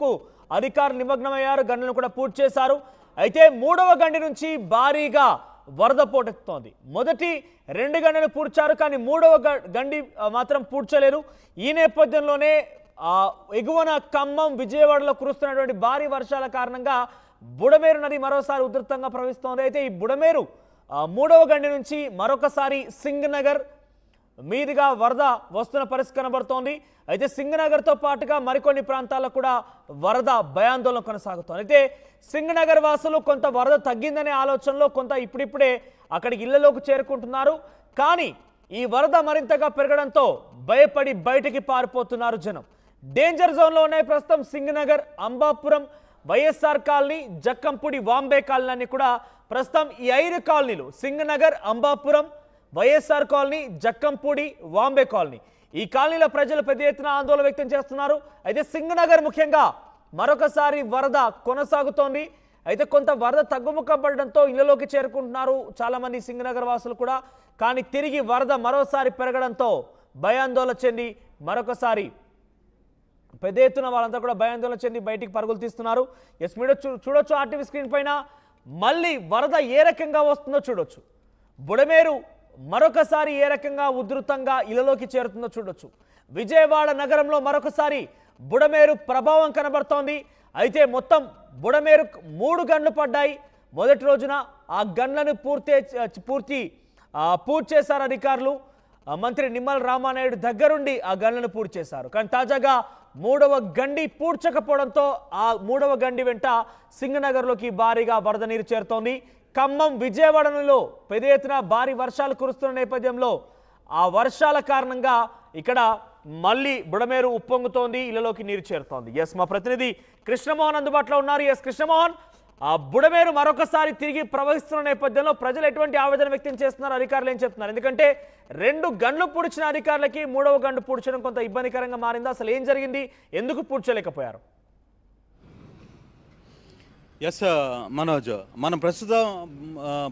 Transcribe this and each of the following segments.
పూడ్చేందుకు అధికారులు నిమగ్నమయ్యారు. గండ్లను కూడా పూర్తి చేశారు. అయితే మూడవ గండి నుంచి భారీగా వరద పోటెత్తుతోంది. మొదటి 2 గంటలు పూడ్చారు, కానీ మూడవ గండి మాత్రం పూడ్చలేరు. ఈ నేపథ్యంలోనే ఎగువన ఖమ్మం, విజయవాడలో కురుస్తున్నటువంటి భారీ వర్షాల కారణంగా బుడమేరు నది మరోసారి ఉధృతంగా ప్రవహిస్తోంది. అయితే ఈ బుడమేరు మూడవ గండి నుంచి మరొకసారి సింగనగర్ మీదుగా వరద వస్తున్న పరిస్థితి కనబడుతోంది. అయితే సింగనగర్తో పాటుగా మరికొన్ని ప్రాంతాల్లో కూడా వరద భయాందోళన కొనసాగుతోంది. అయితే సింగనగర్ వాసులు కొంత వరద తగ్గిందనే ఆలోచనలో కొంత ఇప్పుడిప్పుడే అక్కడికి ఇళ్లలోకి చేరుకుంటున్నారు. కానీ ఈ వరద మరింతగా పెరగడంతో భయపడి బయటికి పారిపోతున్నారు జనం. డేంజర్ జోన్లో ఉన్నాయి ప్రస్తుతం సింగనగర్, అంబాపురం, వైఎస్ఆర్ కాలనీ, జక్కంపూడి, వాంబే కాలనీ కూడా ప్రస్తుతం ఈ 5 కాలనీలు సింగనగర్, అంబాపురం, వైఎస్ఆర్ కాలనీ, జక్కంపూడి, వాంబే కాలనీ ఈ కాలనీల ప్రజలు పెద్ద ఎత్తున ఆందోళన వ్యక్తం చేస్తున్నారు. అయితే సింగనగర్ ముఖ్యంగా మరొకసారి వరద కొనసాగుతోంది. అయితే కొంత వరద తగ్గుముఖపడడంతో ఇళ్లలోకి చేరుకుంటున్నారు చాలా మంది సింగనగర్ వాసులు కూడా. కానీ తిరిగి వరద మరోసారి పెరగడంతో భయాందోళన చెంది మరొకసారి పెద్ద ఎత్తున వాళ్ళంతా కూడా భయాందోళన చెంది బయటికి పరుగులు తీస్తున్నారు. ఎస్ మీరు చూడొచ్చు ఆర్టీవీ స్క్రీన్ పైన మళ్ళీ వరద ఏ రకంగా వస్తుందో చూడొచ్చు. బుడమేరు మరొకసారి ఏ రకంగా ఉధృతంగా ఇళ్లలోకి చేరుతుందో చూడొచ్చు. విజయవాడ నగరంలో మరొకసారి బుడమేరు ప్రభావం కనబడుతోంది. అయితే మొత్తం బుడమేరు 3 గంటలు పడ్డాయి. మొదటి రోజున ఆ గంటలను పూర్తి చేశారు అధికారులు. మంత్రి నిమ్మల రామానాయుడు దగ్గరుండి ఆ గంటలను పూర్తి చేశారు. కానీ తాజాగా 3వ గండి పూడ్చకపోవడంతో ఆ 3వ గండి వెంట సింగనగర్లోకి భారీగా వరద నీరు చేరుతోంది. ఖమ్మం, విజయవాడలో పెద్ద ఎత్తున భారీ వర్షాలు కురుస్తున్న నేపథ్యంలో ఆ వర్షాల కారణంగా ఇక్కడ మళ్ళీ బుడమేరు ఉప్పొంగుతోంది, ఇళ్లలోకి నీరు చేరుతోంది. ఎస్ మా ప్రతినిధి కృష్ణమోహన్ అందుబాటులో ఉన్నారు. ఎస్ కృష్ణమోహన్, ఆ బుడమేరు మరొకసారి తిరిగి ప్రవహిస్తున్న నేపథ్యంలో ప్రజలు ఎటువంటి ఆవేదన వ్యక్తం చేస్తున్నారు, అధికారులు ఏం చెప్తున్నారు? ఎందుకంటే 2 గంటలు పూడ్చిన అధికారులకి 3వ గంట పూడ్చడం కొంత ఇబ్బందికరంగా మారింది. అసలు ఏం జరిగింది, ఎందుకు పూడ్చలేకపోయారు? ఎస్ మనోజ్, మనం ప్రస్తుతం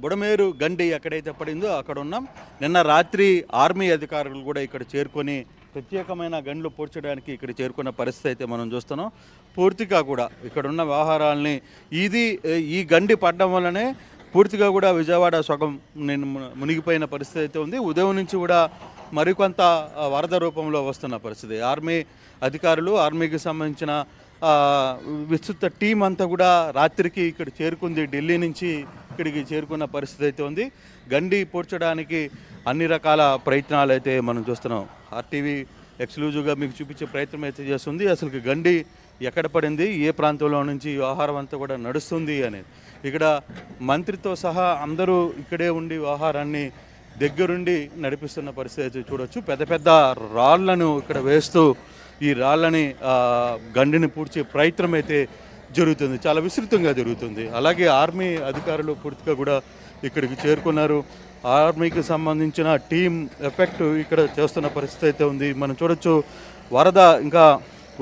బుడమేరు గండి ఎక్కడైతే పడిందో అక్కడ ఉన్నాం. నిన్న రాత్రి ఆర్మీ అధికారులు కూడా ఇక్కడ చేరుకొని ప్రత్యేకమైన గండ్లు పూడ్చడానికి ఇక్కడ చేరుకున్న పరిస్థితి అయితే మనం చూస్తున్నాం. పూర్తిగా కూడా ఇక్కడ ఉన్న వ్యవహారాలని ఈ గండి పడడం వల్లనే పూర్తిగా కూడా విజయవాడ సగం మునిగిపోయిన పరిస్థితి అయితే ఉంది. ఉదయం నుంచి కూడా మరికొంత వరద రూపంలో వస్తున్న పరిస్థితి. ఆర్మీ అధికారులు, ఆర్మీకి సంబంధించిన విస్తృత టీం అంతా కూడా రాత్రికి ఇక్కడ చేరుకుంది. ఢిల్లీ నుంచి ఇక్కడికి చేరుకున్న పరిస్థితి అయితే ఉంది. గండి పూడ్చడానికి అన్ని రకాల ప్రయత్నాలు అయితే మనం చూస్తున్నాం. ఆర్టీవీ ఎక్స్క్లూజివ్గా మీకు చూపించే ప్రయత్నం అయితే చేస్తుంది. అసలు గండి ఎక్కడ పడింది, ఏ ప్రాంతంలో నుంచి వ్యవహారం అంతా కూడా నడుస్తుంది అనేది. ఇక్కడ మంత్రితో సహా అందరూ ఇక్కడే ఉండి వ్యవహారాన్ని దగ్గరుండి నడిపిస్తున్న పరిస్థితి చూడవచ్చు. పెద్ద పెద్ద రాళ్లను ఇక్కడ వేస్తూ ఈ రాళ్ళని గండిని పూడ్చే ప్రయత్నం అయితే జరుగుతుంది, చాలా విస్తృతంగా జరుగుతుంది. అలాగే ఆర్మీ అధికారులు పూర్తిగా కూడా ఇక్కడికి చేరుకున్నారు. ఆర్మీకి సంబంధించిన టీం ఎఫెక్ట్ ఇక్కడ చేస్తున్న పరిస్థితి అయితే ఉంది. మనం చూడొచ్చు వరద ఇంకా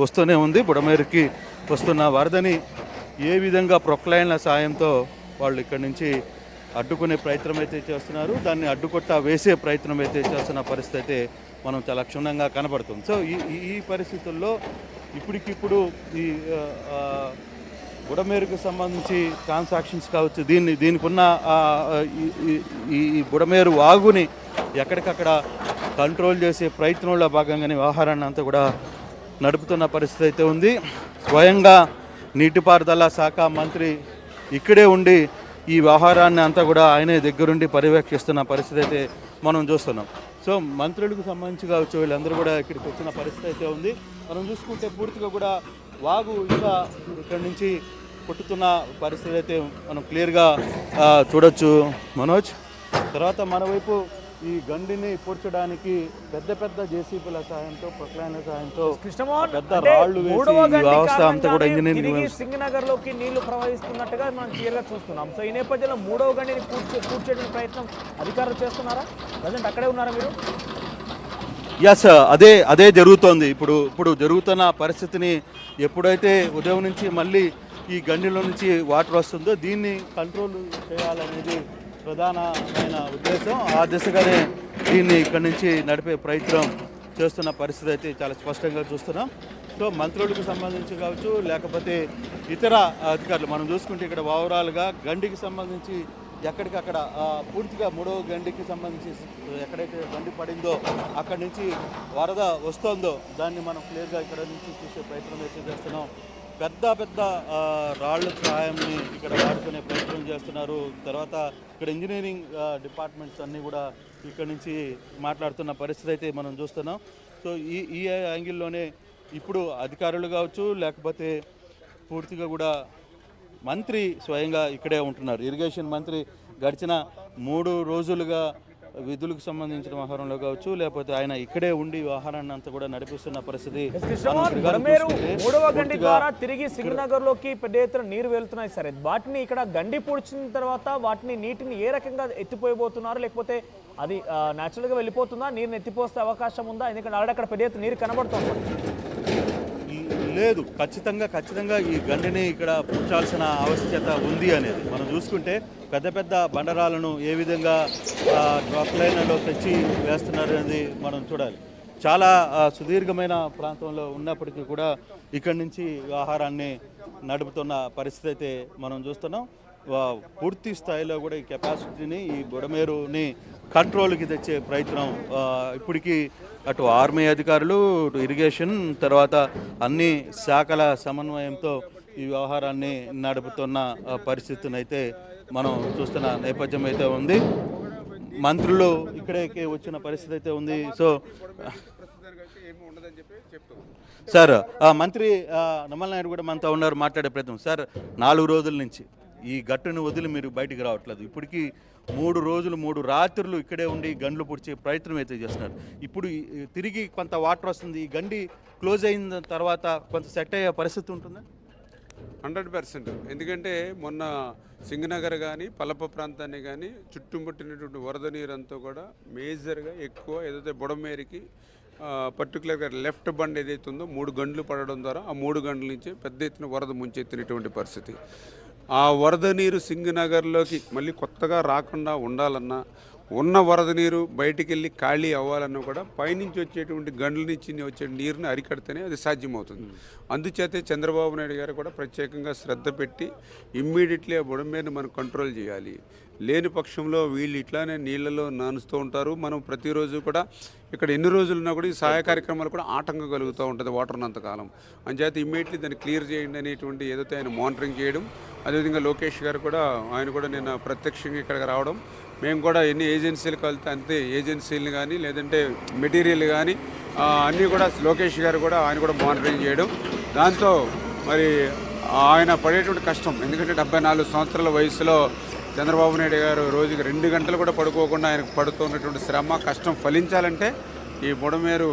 వస్తూనే ఉంది. బుడమేరుకి వస్తున్న వరదని ఏ విధంగా ప్రొక్లైన్ల సాయంతో వాళ్ళు ఇక్కడి నుంచి అడ్డుకునే ప్రయత్నం అయితే చేస్తున్నారు, దాన్ని అడ్డుకొట్ట వేసే ప్రయత్నం అయితే చేస్తున్న పరిస్థితి అయితే మనం చాలా క్షుణ్ణంగా కనబడుతుంది. సో ఈ పరిస్థితుల్లో ఇప్పటికిప్పుడు ఈ బుడమేరుకు సంబంధించి ట్రాన్సాక్షన్స్ కావచ్చు, దీనికి ఉన్న ఈ బుడమేరు వాగుని ఎక్కడికక్కడ కంట్రోల్ చేసే ప్రయత్నంలో భాగంగానే వ్యవహారాన్ని అంతా కూడా నడుపుతున్న పరిస్థితి అయితే ఉంది. స్వయంగా నీటిపారుదల శాఖ మంత్రి ఇక్కడే ఉండి ఈ వ్యవహారాన్ని అంతా కూడా ఆయనే దగ్గరుండి పర్యవేక్షిస్తున్న పరిస్థితి అయితే మనం చూస్తున్నాం. సో మంత్రులకు సంబంధించి కావచ్చు, వీళ్ళందరూ కూడా ఇక్కడికి వచ్చిన పరిస్థితి అయితే ఉంది. మనం చూసుకుంటే పూర్తిగా కూడా వాగు ఇంకా ఇక్కడి నుంచి పుట్టుతున్న పరిస్థితి అయితే మనం క్లియర్గా చూడొచ్చు మనోజ్. తర్వాత మనవైపు ఈ గండిని పూడ్చడానికి పెద్ద పెద్ద జేసీబీల సాయంతో, ప్రొక్లైన్ల సాయంతో పెద్ద రాళ్లు వేసి వ్యవస్థ అంతా కూడా ఇంజనీరింగ్ సింగనగర్ లోకి నీళ్లు ప్రవహిస్తున్నట్టుగా మనం క్లియర్గా చూస్తున్నాం. సో ఈ నేపథ్యంలో 3వ గండిని పూడ్చేయడానికి ప్రయత్నం అధికారులు చేస్తున్నారా? ప్రజెంట్ అక్కడే ఉన్నారా మీరు? ఎస్, అదే జరుగుతోంది. ఇప్పుడు జరుగుతున్న పరిస్థితిని ఎప్పుడైతే ఉదయం నుంచి మళ్ళీ ఈ గండిలో నుంచి వాటర్ వస్తుందో దీన్ని కంట్రోల్ చేయాలనేది ప్రధానమైన ఉద్దేశం. ఆ దిశగానే దీన్ని ఇక్కడి నుంచి నడిపే ప్రయత్నం చేస్తున్న పరిస్థితి అయితే చాలా స్పష్టంగా చూస్తున్నాం. సో మంత్రులకు సంబంధించి కావచ్చు, లేకపోతే ఇతర అధికారులు మనం చూసుకుంటే ఇక్కడ ఓవరాల్గా గండికి సంబంధించి ఎక్కడికక్కడ పూర్తిగా 3వ గండికి సంబంధించి ఎక్కడైతే గండి పడిందో అక్కడి నుంచి వరద వస్తుందో దాన్ని మనం క్లియర్గా ఇక్కడ నుంచి చూసే ప్రయత్నం అయితే చేస్తున్నాం. పెద్ద పెద్ద రాళ్ల సహాయాన్ని ఇక్కడ వాడుకునే ప్రయత్నం చేస్తున్నారు. తర్వాత ఇక్కడ ఇంజనీరింగ్ డిపార్ట్మెంట్స్ అన్నీ కూడా ఇక్కడ నుంచి మాట్లాడుతున్న పరిస్థితి అయితే మనం చూస్తున్నాం. సో ఈ యాంగిల్లోనే ఇప్పుడు అధికారులు కావచ్చు, లేకపోతే పూర్తిగా కూడా మంత్రి స్వయంగా ఇక్కడే ఉంటున్నారు. ఇరిగేషన్ మంత్రి గడిచిన 3 రోజులుగా విధులకు సంబంధించిన వ్యవహారంలో కావచ్చు, లేకపోతే ఆయన ఇక్కడే ఉండి వ్యవహారాన్ని అంతా కూడా నడిపిస్తున్న పరిస్థితి. మూడవ గండి ద్వారా తిరిగి సింగనగర్ లోకి పెద్ద ఎత్తున నీరు వెళ్తున్నాయి. సరే, వాటిని ఇక్కడ గండి పూడ్చిన తర్వాత వాటిని నీటిని ఏ రకంగా ఎత్తిపోయబోతున్నారు, లేకపోతే అది న్యాచురల్ గా వెళ్ళిపోతుందా, నీరుని ఎత్తిపోస్తే అవకాశం ఉందా? ఎందుకంటే ఆల్రెడీ అక్కడ పెద్ద ఎత్తున నీరు కనబడుతుంది. లేదు, ఖచ్చితంగా ఈ గండిని ఇక్కడ పూడ్చాల్సిన ఆవశ్యకత ఉంది అనేది మనం చూసుకుంటే పెద్ద పెద్ద బండరాలను ఏ విధంగా డ్రాప్ లైన్లో తెచ్చి వేస్తున్నారు అనేది మనం చూడాలి. చాలా సుదీర్ఘమైన ప్రాంతంలో ఉన్నప్పటికీ కూడా ఇక్కడి నుంచి ఆహారాన్ని నడుపుతున్న పరిస్థితి అయితే మనం చూస్తున్నాం. పూర్తి స్థాయిలో కూడా ఈ కెపాసిటీని, ఈ బుడమేరుని కంట్రోల్కి తెచ్చే ప్రయత్నం ఇప్పటికీ అటు ఆర్మీ అధికారులు, అటు ఇరిగేషన్, తర్వాత అన్ని శాఖల సమన్వయంతో ఈ వ్యవహారాన్ని నడుపుతున్న పరిస్థితిని అయితే మనం చూస్తున్న నేపథ్యం అయితే ఉంది. మంత్రులు ఇక్కడికి వచ్చిన పరిస్థితి అయితే ఉంది. సో సార్, మంత్రి నమల్ నాయుడు కూడా మనతో ఉన్నారు, మాట్లాడే ప్రయత్నం. సార్, 4 రోజుల నుంచి ఈ గట్టును వదిలి మీరు బయటికి రావట్లేదు. ఇప్పటికీ 3 రోజులు 3 రాత్రులు ఇక్కడే ఉండి గండ్లు పుడిచే ప్రయత్నం అయితే చేస్తున్నారు. ఇప్పుడు తిరిగి కొంత వాటర్ వస్తుంది, ఈ గండి క్లోజ్ అయిన తర్వాత కొంత సెట్ అయ్యే పరిస్థితి ఉంటుందా? 100%. ఎందుకంటే మొన్న సింగనగర్ కానీ పల్లప ప్రాంతాన్ని కానీ చుట్టుముట్టినటువంటి వరద నీరంతా కూడా మేజర్గా ఎక్కువ ఏదైతే బుడమేరికి పర్టికులర్గా లెఫ్ట్ బండ్ ఏదైతే ఉందో 3 గంటలు పడడం ద్వారా ఆ 3 గంటల నుంచి పెద్ద ఎత్తున వరద ముంచెత్తినటువంటి పరిస్థితి. ఆ వరద నీరు సింగనగర్లోకి మళ్ళీ కొత్తగా రాకుండా ఉండాలన్నా, ఉన్న వరద నీరు బయటికి వెళ్ళి ఖాళీ అవ్వాలన్నా కూడా పైనుంచి వచ్చేటువంటి గండ్ల నుంచి వచ్చే నీరుని అరికడితేనే అది సాధ్యమవుతుంది. అందుచేతే చంద్రబాబు నాయుడు గారు కూడా ప్రత్యేకంగా శ్రద్ధ పెట్టి ఇమ్మీడియట్లీ ఆ బుడమేరుని మనం కంట్రోల్ చేయాలి. లేని పక్షంలో వీళ్ళు ఇట్లానే నీళ్ళలో నానుస్తూ ఉంటారు. మనం ప్రతిరోజు కూడా ఇక్కడ ఎన్ని రోజులున్నా కూడా ఈ సహాయ కార్యక్రమాలు కూడా ఆటంకం కలుగుతూ ఉంటుంది వాటర్ ఉన్నంతకాలం. అంచేత ఇమ్మీడియట్లీ దాన్ని క్లియర్ చేయండి అనేటువంటి ఏదైతే ఆయన మానిటరింగ్ చేయడం, అదేవిధంగా లోకేష్ గారు కూడా ఆయన కూడా నిన్న ప్రత్యక్షంగా ఇక్కడికి రావడం, మేము కూడా ఎన్ని ఏజెన్సీలు కలితే అంతే ఏజెన్సీలు కానీ లేదంటే మెటీరియల్ కానీ అన్నీ కూడా లోకేష్ గారు కూడా ఆయన కూడా మానిటరింగ్ చేయడం. దాంతో మరి ఆయన పడేటువంటి కష్టం, ఎందుకంటే 74 సంవత్సరాల వయసులో చంద్రబాబు నాయుడు గారు రోజుకి 2 గంటలు కూడా పడుకోకుండా ఆయనకు పడుతున్నటువంటి శ్రమ కష్టం ఫలించాలంటే ఈ బుడమేరు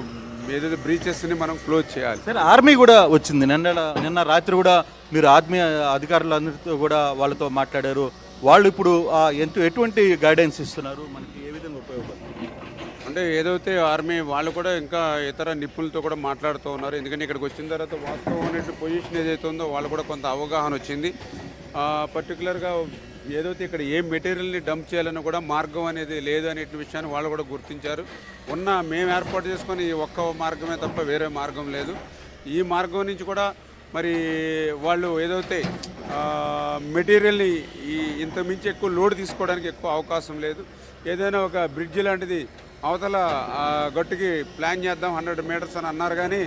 ఏదైతే బ్రీచెస్ని మనం క్లోజ్ చేయాలి. సరే, ఆర్మీ కూడా వచ్చింది నిన్న రాత్రి కూడా మీరు ఆర్మీ అధికారులందరితో కూడా వాళ్ళతో మాట్లాడారు. వాళ్ళు ఇప్పుడు ఎటువంటి గైడెన్స్ ఇస్తున్నారు, మనకి ఏ విధంగా ఉపయోగపడుతుంది? అంటే ఏదైతే ఆర్మీ వాళ్ళు కూడా ఇంకా ఇతర నిపుణులతో కూడా మాట్లాడుతూ ఉన్నారు. ఎందుకంటే ఇక్కడికి వచ్చిన తర్వాత వాస్తవమైన పొజిషన్ ఏదైతే ఉందో వాళ్ళు కూడా కొంత అవగాహన వచ్చింది. పర్టికులర్గా ఏదైతే ఇక్కడ ఏ మెటీరియల్ని డంప్ చేయాలని కూడా మార్గం అనేది లేదు అనే విషయాన్ని వాళ్ళు కూడా గుర్తించారు. మేము ఏర్పాటు చేసుకొని ఈ ఒక్క మార్గమే తప్ప వేరే మార్గం లేదు. ఈ మార్గం నుంచి కూడా మరి వాళ్ళు ఏదైతే మెటీరియల్ని ఇంత మించి ఎక్కువ లోడ్ తీసుకోవడానికి ఎక్కువ అవకాశం లేదు. ఏదైనా ఒక బ్రిడ్జ్ లాంటిది అవతల గట్టుకి ప్లాన్ చేద్దాం 100 మీటర్స్ అని అన్నారు, కానీ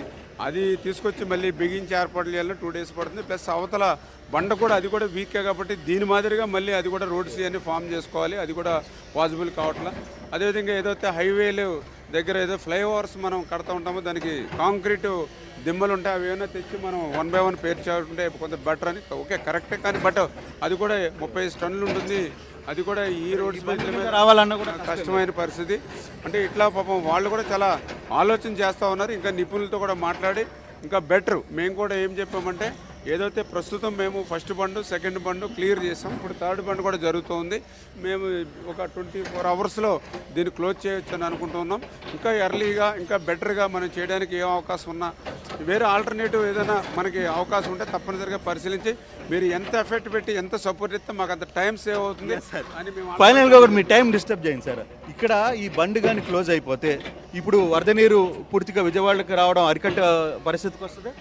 అది తీసుకొచ్చి మళ్ళీ బిగించి ఏర్పాటు చేయాలంటే 2 days పడుతుంది. ప్లస్ అవతల బండ కూడా అది కూడా వీకే కాబట్టి దీని మాదిరిగా మళ్ళీ అది కూడా రోడ్స్ అన్ని ఫామ్ చేసుకోవాలి, అది కూడా పాసిబుల్ కావట్లా. అదేవిధంగా ఏదైతే హైవేలు దగ్గర ఏదో ఫ్లైఓవర్స్ మనం కడతా ఉంటామో దానికి కాంక్రీటు దిమ్మలు ఉంటాయి, అవి ఏమైనా తెచ్చి మనం 1 by 1 పేరు చేసుకుంటే కొంత బెటర్ అని. ఓకే, కరెక్టే, కానీ బట్ అది కూడా 35 టన్నులు ఉంటుంది. అది కూడా ఈ రోడ్స్ మీద రావాలన్నా కూడా కష్టమైన పరిస్థితి. అంటే ఇట్లా పాపం వాళ్ళు కూడా చాలా ఆలోచన చేస్తూ ఉన్నారు. ఇంకా నిపుణులతో కూడా మాట్లాడి ఇంకా బెటర్ మేము కూడా ఏం చెప్పామంటే ఏదైతే ప్రస్తుతం మేము ఫస్ట్ బండు సెకండ్ బండు క్లియర్ చేసాం, ఇప్పుడు థర్డ్ బండ్ కూడా జరుగుతుంది. మేము ఒక 24 అవర్స్లో దీన్ని క్లోజ్ చేయొచ్చు అని అనుకుంటున్నాం. ఇంకా ఎర్లీగా ఇంకా బెటర్గా మనం చేయడానికి ఏం అవకాశం ఉన్నా, వేరే ఆల్టర్నేటివ్ ఏదైనా మనకి అవకాశం ఉంటే తప్పనిసరిగా పరిశీలించి మీరు ఎంత ఎఫెక్ట్ పెట్టి ఎంత సపోర్ట్ ఇస్తే మాకు అంత టైం సేవ్ అవుతుంది అని మేము ఫైనల్గా ఒకటి మీ టైం డిస్టర్బ్ చేయండి సార్. ఇక్కడ ఈ బండ్ కానీ క్లోజ్ అయిపోతే ఇప్పుడు వరద నీరు పూర్తిగా విజయవాడకి రావడం అరికట్ట పరిస్థితికి వస్తుంది.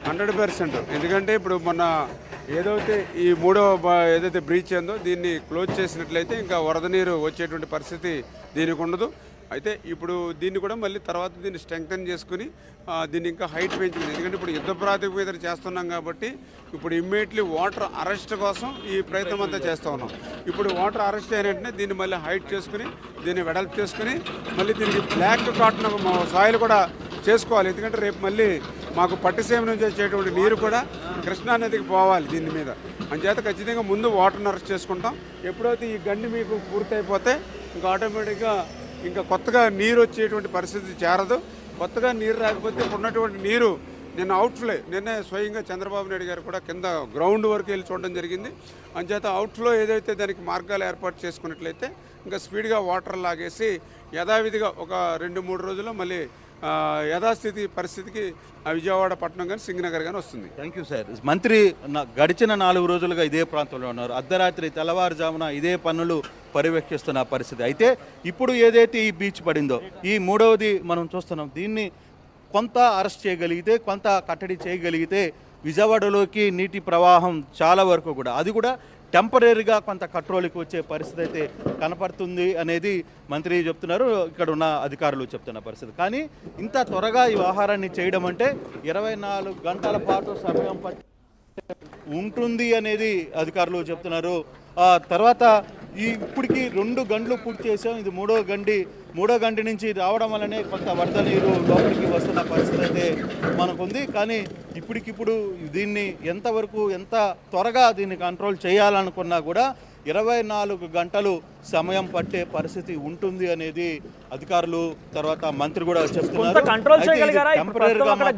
100%. ఎందుకంటే ఇప్పుడు మొన్న ఏదైతే ఈ ఏదైతే బ్రీచ్ ఉందో దీన్ని క్లోజ్ చేసినట్లయితే ఇంకా వరద నీరు వచ్చేటువంటి పరిస్థితి దీనికి ఉండదు. అయితే ఇప్పుడు దీన్ని కూడా మళ్ళీ తర్వాత దీన్ని స్ట్రెంగ్తన్ చేసుకుని దీన్ని ఇంకా హైట్ పెంచుకుంది. ఎందుకంటే ఇప్పుడు యుద్ధ ప్రాతిపదికన చేస్తున్నాం కాబట్టి ఇప్పుడు ఇమ్మీడియట్లీ వాటర్ అరెస్ట్ కోసం ఈ ప్రయత్నం అంతా చేస్తూ ఉన్నాం. ఇప్పుడు వాటర్ అరెస్ట్ అయిన వెంటనే దీన్ని మళ్ళీ హైట్ చేసుకుని దీన్ని వెడల్పు చేసుకుని మళ్ళీ దీనికి బ్లాక్ కాటన్ సాయిల్ కూడా చేసుకోవాలి. ఎందుకంటే రేపు మళ్ళీ మాకు పట్టిసీమ నుంచి వచ్చేటువంటి నీరు కూడా కృష్ణా నదికి పోవాలి దీని మీద. అంచేత ఖచ్చితంగా ముందు వాటర్ని అరెస్ట్ చేసుకుంటాం. ఎప్పుడైతే ఈ గండి మీకు పూర్తయిపోతే ఇంకా ఆటోమేటిక్గా ఇంకా కొత్తగా నీరు వచ్చేటువంటి పరిస్థితి చేరదు. కొత్తగా నీరు రాకపోతే ఇప్పుడున్నటువంటి నీరు నిన్నే స్వయంగా చంద్రబాబు నాయుడు గారు కూడా కింద గ్రౌండ్ వరకు వెళ్ళి చూడడం జరిగింది. అంచేత అవుట్ఫ్లో ఏదైతే దానికి మార్గాలు ఏర్పాటు చేసుకున్నట్లయితే ఇంకా స్పీడ్గా వాటర్ లాగేసి యథావిధిగా ఒక 2-3 రోజుల్లో మళ్ళీ యథాస్థితి పరిస్థితికి విజయవాడ పట్టణం కానీ సింగనగర్ కానీ వస్తుంది. Thank you sir. మంత్రి గడిచిన 4 రోజులుగా ఇదే ప్రాంతంలో ఉన్నారు. అర్ధరాత్రి తెల్లవారుజామున ఇదే పనులు పర్యవేక్షిస్తున్న పరిస్థితి. అయితే ఇప్పుడు ఏదైతే ఈ బీచ్ పడిందో ఈ మూడవది మనం చూస్తున్నాం. దీన్ని కొంత అరెస్ట్ చేయగలిగితే, కొంత కట్టడి చేయగలిగితే విజయవాడలోకి నీటి ప్రవాహం చాలా వరకు కూడా అది కూడా టెంపరీగా కొంత కంట్రోల్కి వచ్చే పరిస్థితి అయితే కనపడుతుంది అనేది మంత్రి చెప్తున్నారు, ఇక్కడ ఉన్న అధికారులు చెప్తున్న పరిస్థితి. కానీ ఇంత త్వరగా ఈ వ్యవహారాన్ని చేయడం అంటే 24 గంటల పాటు సమయం ఉంటుంది అనేది అధికారులు చెప్తున్నారు. తర్వాత ఇప్పటికి 2 గంటలు పూర్తి చేసాం. ఇది మూడో గంట నుంచి రావడం వల్లనే కొంత వరద నీరు లోపలికి వస్తున్న పరిస్థితి అయితే మనకుంది. కానీ ఇప్పటికిప్పుడు దీన్ని ఎంతవరకు ఎంత త్వరగా దీన్ని కంట్రోల్ చేయాలనుకున్నా కూడా 24 గంటలు సమయం పట్టే పరిస్థితి ఉంటుంది అనేది అధికారులు తర్వాత మంత్రి కూడా చెప్తున్నారు. కంట్రోల్ చేయగలిగారా?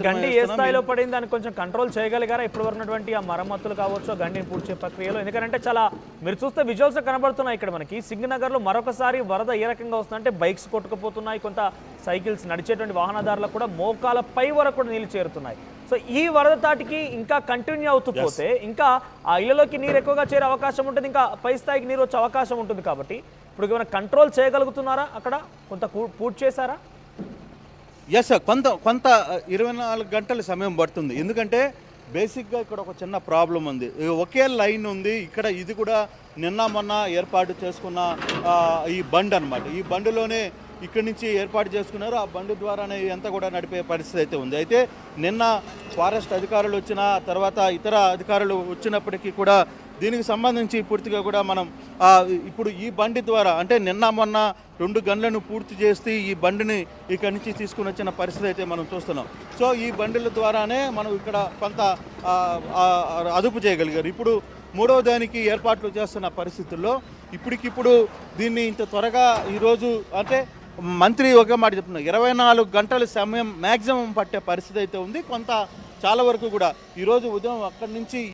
గండి ఏ స్థాయిలో పడింది అని కొంచెం కంట్రోల్ చేయగలిగారా ఇప్పుడు ఉన్నటువంటి ఆ మరమ్మతులు కావచ్చు, గండిని పూడ్చే ప్రక్రియలో? ఎందుకంటే చాలా మీరు చూస్తే విజువల్స్ కనబడుతున్నాయి ఇక్కడ మనకి సింగనగర్లో మరొకసారి వరద ఏ రకంగా వస్తుందంటే బైక్స్ కొట్టుకుపోతున్నాయి, కొంత సైకిల్స్ నడిచేటువంటి వాహనదారులకు కూడా మోకాల పై వరకు కూడా నీళ్లు చేరుతున్నాయి. సో ఈ వరద తాటికి ఇంకా కంటిన్యూ అవుతూ పోతే ఇంకా ఆ ఇళ్లలోకి నీరు ఎక్కువగా చేరే అవకాశం ఉంటుంది, ఇంకా పై స్థాయికి నీరు వచ్చే అవకాశం ఉంటుంది. కాబట్టి ఇప్పుడు ఏమైనా కంట్రోల్ చేయగలుగుతున్నారా? అక్కడ కొంత పూర్తి చేశారా? ఎస్ సార్, కొంత 24 గంటల సమయం పడుతుంది. ఎందుకంటే బేసిక్గా ఇక్కడ ఒక చిన్న ప్రాబ్లం ఉంది. ఒకే లైన్ ఉంది ఇక్కడ. ఇది కూడా నిన్న మొన్న ఏర్పాటు చేసుకున్న ఈ బండ్ అనమాట. ఈ బండిలోనే ఇక్కడి నుంచి ఏర్పాటు చేసుకున్నారు. ఆ బండి ద్వారానే ఇదంతా కూడా నడిపే పరిస్థితి అయితే ఉంది. అయితే నిన్న ఫారెస్ట్ అధికారులు వచ్చిన తర్వాత ఇతర అధికారులు వచ్చినప్పటికీ కూడా దీనికి సంబంధించి పూర్తిగా కూడా మనం ఇప్పుడు ఈ బండి ద్వారా అంటే నిన్న మొన్న 2 గంటలను పూర్తి చేసి ఈ బండిని ఇక్కడి నుంచి తీసుకుని వచ్చిన పరిస్థితి అయితే మనం చూస్తున్నాం. సో ఈ బండిల ద్వారానే మనం ఇక్కడ కొంత అదుపు చేయగలిగారు. ఇప్పుడు మూడవ దానికి ఏర్పాట్లు చేస్తున్న పరిస్థితుల్లో ఇప్పటికిప్పుడు దీన్ని ఇంత త్వరగా ఈరోజు అంటే మంత్రి ఒక మాట చెప్తున్నారు, 24 గంటల సమయం మ్యాక్సిమం పట్టే పరిస్థితి అయితే ఉంది. కొంత చాలా వరకు కూడా ఈరోజు ఉదయం అక్కడి నుంచి